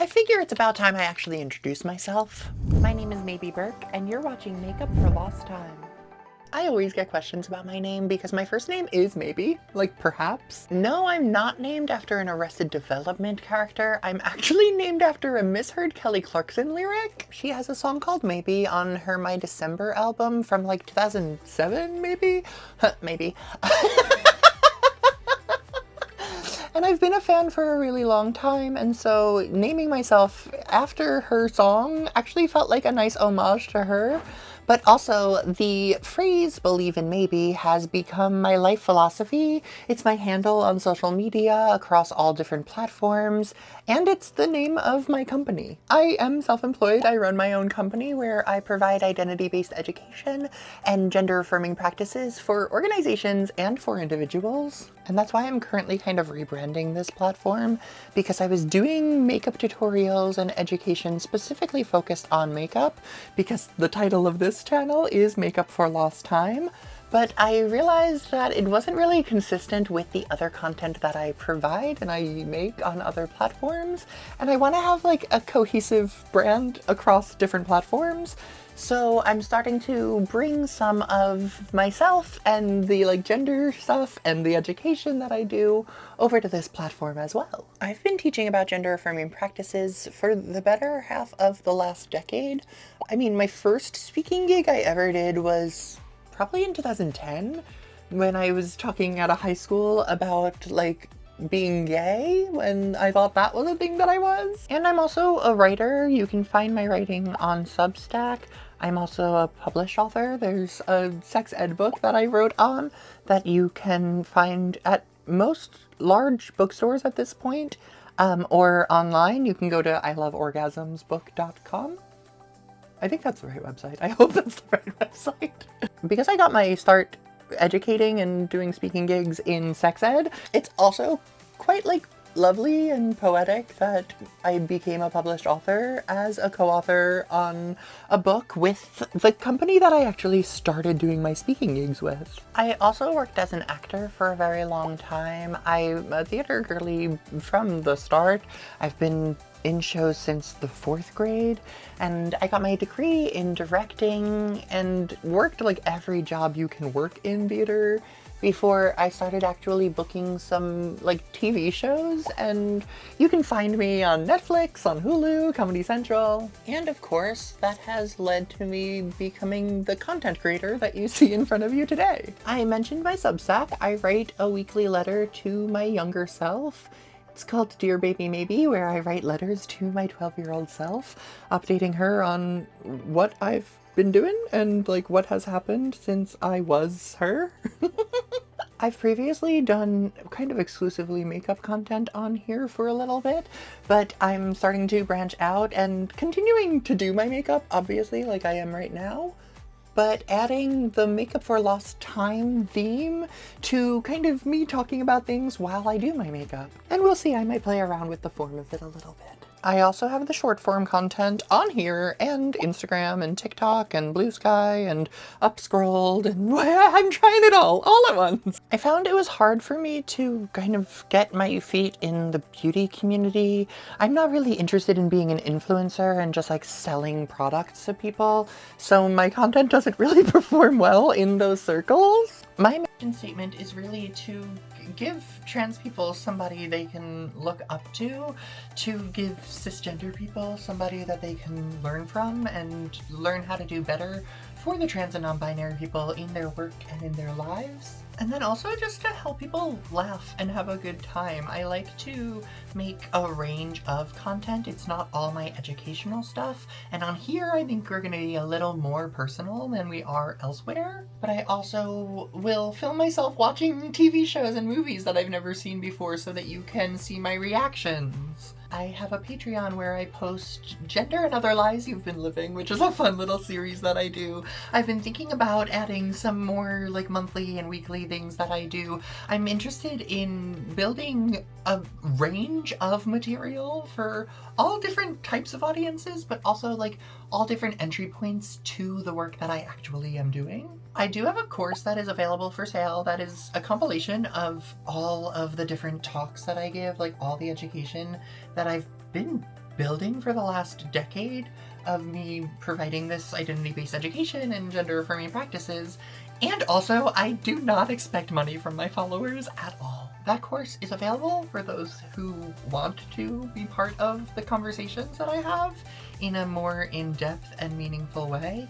I figure it's about time I actually introduce myself. My name is Maybe Burke, and you're watching Makeup for Lost Time. I always get questions about my name because my first name is Maybe, like perhaps. No, I'm not named after an Arrested Development character. I'm actually named after a misheard Kelly Clarkson lyric. She has a song called Maybe on her My December album from like 2007, maybe? Maybe. And I've been a fan for a really long time, and so naming myself after her song actually felt like a nice homage to her. But also, the phrase "believe in maybe" has become my life philosophy. It's my handle on social media across all different platforms, and it's the name of my company. I am self-employed. I run my own company where I provide identity-based education and gender-affirming practices for organizations and for individuals. And that's why I'm currently kind of rebranding this platform, because I was doing makeup tutorials and education specifically focused on makeup, because the title of this channel is Makeup for Lost Time, but I realized that it wasn't really consistent with the other content that I provide and I make on other platforms, and I want to have like a cohesive brand across different platforms. So I'm starting to bring some of myself and the like gender stuff and the education that I do over to this platform as well. I've been teaching about gender affirming practices for the better half of the last decade. I mean, my first speaking gig I ever did was probably in 2010 when I was talking at a high school about like being gay, when I thought that was a thing that I was. And I'm also a writer. You can find my writing on Substack. I'm also a published author. There's a sex ed book that I wrote on that you can find at most large bookstores at this point, or online. You can go to iloveorgasmsbook.com. I think that's the right website. I hope that's the right website. Because I got my start educating and doing speaking gigs in sex ed, it's also quite like lovely and poetic that I became a published author as a co-author on a book with the company that I actually started doing my speaking gigs with. I also worked as an actor for a very long time. I'm a theater girly from the start. I've been in shows since the 4th grade, and I got my degree in directing and worked like every job you can work in theater before I started actually booking some like TV shows, and you can find me on Netflix, on Hulu, Comedy Central, and of course that has led to me becoming the content creator that you see in front of you today. I mentioned my Substack. I write a weekly letter to my younger self. It's called Dear Baby Maybe, where I write letters to my 12-year-old self, updating her on what I've been doing and like what has happened since I was her. I've previously done kind of exclusively makeup content on here for a little bit, but I'm starting to branch out and continuing to do my makeup, obviously, like I am right now, but adding the Makeup for Lost Time theme to kind of me talking about things while I do my makeup. And we'll see, I might play around with the form of it a little bit. I also have the short form content on here, and Instagram and TikTok and Blue Sky and Upscrolled, and I'm trying it all at once. I found it was hard for me to kind of get my feet in the beauty community. I'm not really interested in being an influencer and just like selling products to people, so my content doesn't really perform well in those circles. My mission statement is really to give trans people somebody they can look up to give cisgender people somebody that they can learn from and learn how to do better for the trans and non-binary people in their work and in their lives. And then also just to help people laugh and have a good time. I like to make a range of content. It's not all my educational stuff. And on here, I think we're going to be a little more personal than we are elsewhere. But I also will film myself watching TV shows and movies that I've never seen before so that you can see my reactions. I have a Patreon where I post Gender and Other Lies You've Been Living, which is a fun little series that I do. I've been thinking about adding some more like monthly and weekly things that I do. I'm interested in building a range of material for all different types of audiences, but also like all different entry points to the work that I actually am doing. I do have a course that is available for sale that is a compilation of all of the different talks that I give, like all the education that I've been building for the last decade of me providing this identity-based education and gender-affirming practices. And also, I do not expect money from my followers at all. That course is available for those who want to be part of the conversations that I have in a more in-depth and meaningful way.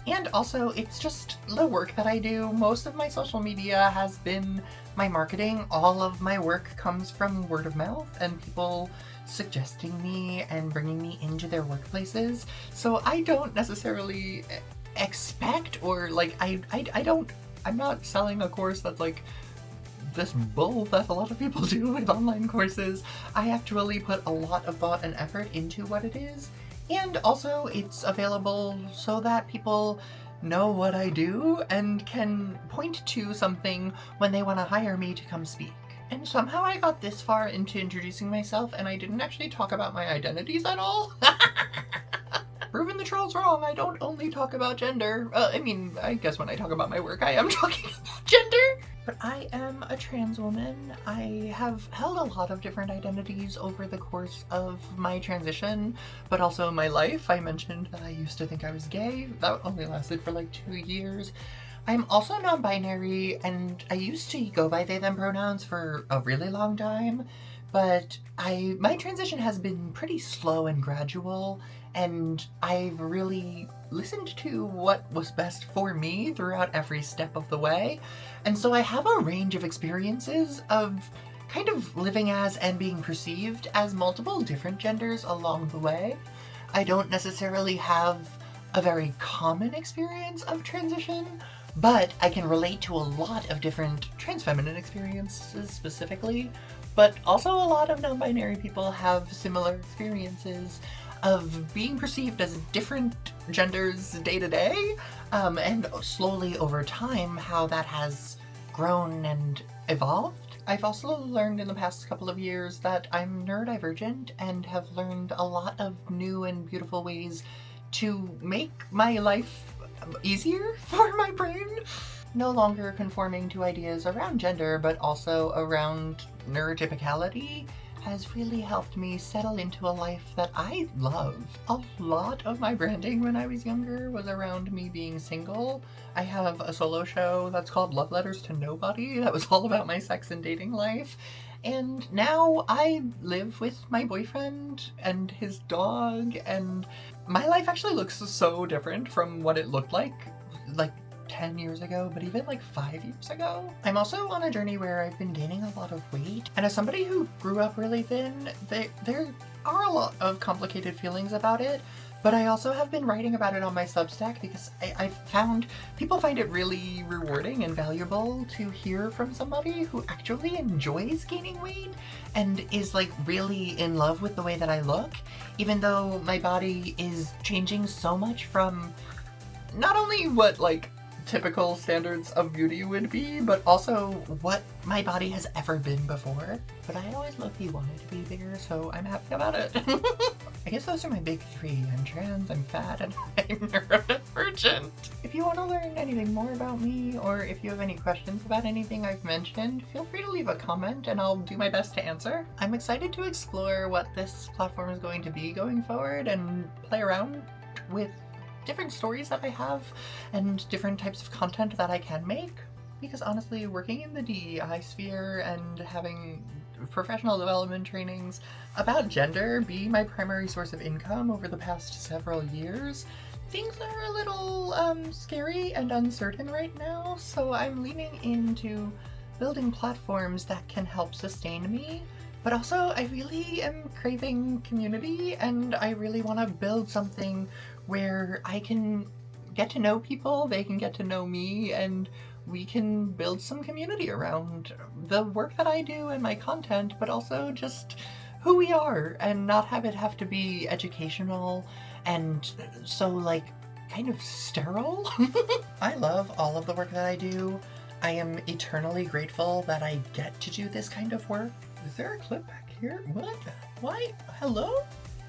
And also, it's just the work that I do. Most of my social media has been my marketing. All of my work comes from word of mouth and people suggesting me and bringing me into their workplaces. So I don't necessarily expect, or like, I'm not selling a course that's like this bull that a lot of people do with online courses. I actually put a lot of thought and effort into what it is. And also, it's available so that people know what I do and can point to something when they want to hire me to come speak. And somehow I got this far into introducing myself and I didn't actually talk about my identities at all. Proving the trolls wrong, I don't only talk about gender. I guess when I talk about my work, I am talking about gender. But I am a trans woman. I have held a lot of different identities over the course of my transition, but also my life. I mentioned that I used to think I was gay. That only lasted for like 2 years. I'm also non-binary, and I used to go by they, them pronouns for a really long time, but my transition has been pretty slow and gradual, and I've really listened to what was best for me throughout every step of the way. And so I have a range of experiences of kind of living as and being perceived as multiple different genders along the way. I don't necessarily have a very common experience of transition, but I can relate to a lot of different trans feminine experiences specifically, but also a lot of non-binary people have similar experiences of being perceived as different genders day to day, and slowly over time how that has grown and evolved. I've also learned in the past couple of years that I'm neurodivergent and have learned a lot of new and beautiful ways to make my life easier for my brain. No longer conforming to ideas around gender, but also around neurotypicality has really helped me settle into a life that I love. A lot of my branding when I was younger was around me being single. I have a solo show that's called Love Letters to Nobody that was all about my sex and dating life. And now I live with my boyfriend and his dog, and my life actually looks so different from what it looked like 10 years ago, but even like 5 years ago. I'm also on a journey where I've been gaining a lot of weight, and as somebody who grew up really thin, there are a lot of complicated feelings about it, but I also have been writing about it on my Substack because I've found people find it really rewarding and valuable to hear from somebody who actually enjoys gaining weight and is like really in love with the way that I look, even though my body is changing so much from not only what like typical standards of beauty would be, but also what my body has ever been before. But I always low-key wanted to be bigger, so I'm happy about it. I guess those are my big three. I'm trans, I'm fat, and I'm neurodivergent. If you want to learn anything more about me, or if you have any questions about anything I've mentioned, feel free to leave a comment and I'll do my best to answer. I'm excited to explore what this platform is going to be going forward and play around with different stories that I have and different types of content that I can make, because honestly, working in the DEI sphere and having professional development trainings about gender be my primary source of income over the past several years, things are a little scary and uncertain right now, so I'm leaning into building platforms that can help sustain me. But also, I really am craving community, and I really want to build something where I can get to know people, they can get to know me, and we can build some community around the work that I do and my content, but also just who we are, and not have it have to be educational and so like kind of sterile. I love all of the work that I do. I am eternally grateful that I get to do this kind of work. Is there a clip back here? What? Why? Hello?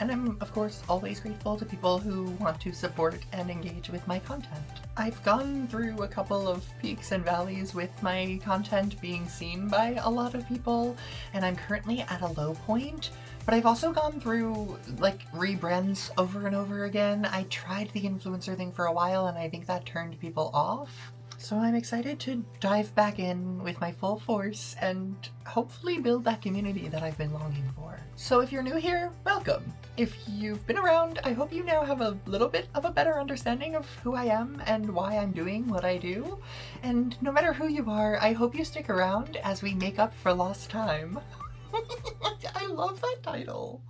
And I'm, of course, always grateful to people who want to support and engage with my content. I've gone through a couple of peaks and valleys with my content being seen by a lot of people, and I'm currently at a low point, But I've also gone through like rebrands over and over again. I tried the influencer thing for a while and I think that turned people off. So I'm excited to dive back in with my full force and hopefully build that community that I've been longing for. So if you're new here, welcome. If you've been around, I hope you now have a little bit of a better understanding of who I am and why I'm doing what I do. And no matter who you are, I hope you stick around as we make up for lost time. I love that title.